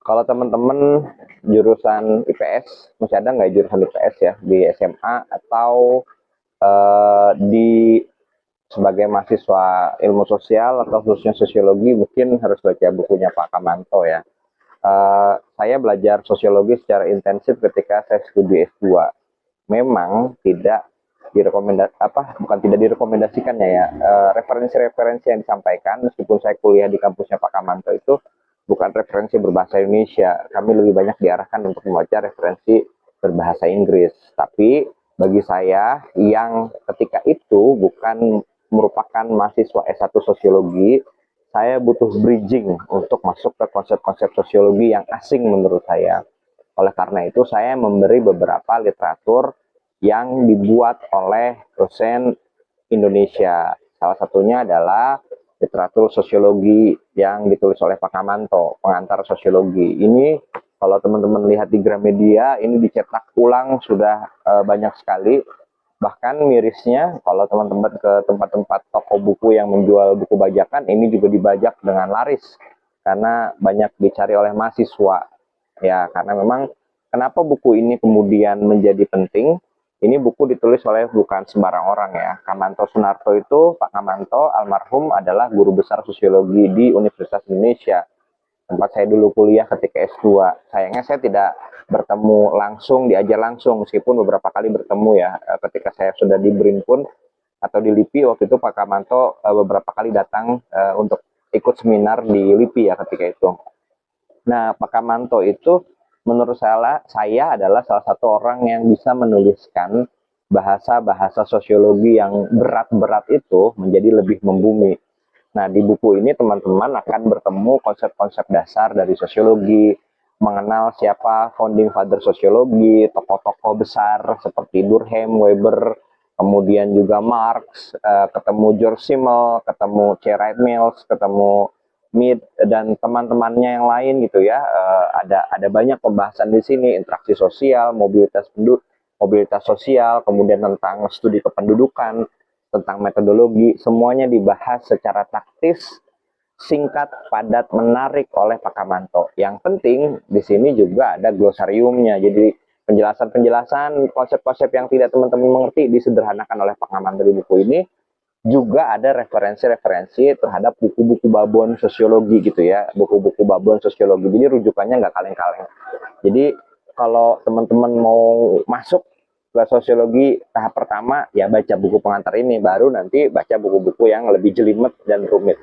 Kalau teman-teman jurusan IPS, masih ada nggak jurusan IPS ya di SMA atau di sebagai mahasiswa ilmu sosial atau khususnya sosiologi mungkin harus baca bukunya Pak Kamanto ya. Saya belajar sosiologi secara intensif ketika saya studi S2. Memang tidak bukan tidak direkomendasikannya ya, referensi-referensi yang disampaikan meskipun saya kuliah di kampusnya Pak Kamanto itu bukan referensi berbahasa Indonesia. Kami lebih banyak diarahkan untuk membaca referensi berbahasa Inggris. Tapi bagi saya yang ketika itu bukan merupakan mahasiswa S1 sosiologi, saya butuh bridging untuk masuk ke konsep-konsep sosiologi yang asing menurut saya. Oleh karena itu, saya memberi beberapa literatur yang dibuat oleh dosen Indonesia. Salah satunya adalah literatur sosiologi yang ditulis oleh Pak Kamanto, pengantar sosiologi. Ini kalau teman-teman lihat di Gramedia, ini dicetak ulang sudah banyak sekali. Bahkan mirisnya, kalau teman-teman ke tempat-tempat toko buku yang menjual buku bajakan, ini juga dibajak dengan laris. Karena banyak dicari oleh mahasiswa. Ya, karena memang kenapa buku ini kemudian menjadi penting, ini buku ditulis oleh bukan sembarang orang ya. Kamanto Sunarto itu, Pak Kamanto almarhum adalah guru besar sosiologi di Universitas Indonesia. Tempat saya dulu kuliah ketika S2. Sayangnya saya tidak bertemu langsung, diajar langsung, meskipun beberapa kali bertemu ya. Ketika saya sudah di BRIN pun, atau di LIPI, waktu itu Pak Kamanto beberapa kali datang untuk ikut seminar di LIPI ya ketika itu. Nah, Pak Kamanto itu menurut saya adalah salah satu orang yang bisa menuliskan bahasa-bahasa sosiologi yang berat-berat itu menjadi lebih membumi. Nah, di buku ini teman-teman akan bertemu konsep-konsep dasar dari sosiologi, mengenal siapa founding father sosiologi, tokoh-tokoh besar seperti Durkheim, Weber, kemudian juga Marx, ketemu George Simmel, ketemu C. Wright Mills, ketemu Mead dan teman-temannya yang lain gitu ya. Ada banyak pembahasan di sini, interaksi sosial, mobilitas sosial, kemudian tentang studi kependudukan, tentang metodologi, semuanya dibahas secara taktis, singkat, padat, menarik oleh Pak Kamanto. Yang penting di sini juga ada glosariumnya. Jadi penjelasan-penjelasan konsep-konsep yang tidak teman-teman mengerti disederhanakan oleh Pak Kamanto di buku ini. Juga ada referensi-referensi terhadap buku-buku babon sosiologi gitu ya, buku-buku babon sosiologi. Jadi rujukannya nggak kaleng-kaleng. Jadi kalau teman-teman mau masuk ke sosiologi tahap pertama, ya baca buku pengantar ini, baru nanti baca buku-buku yang lebih jelimet dan rumit.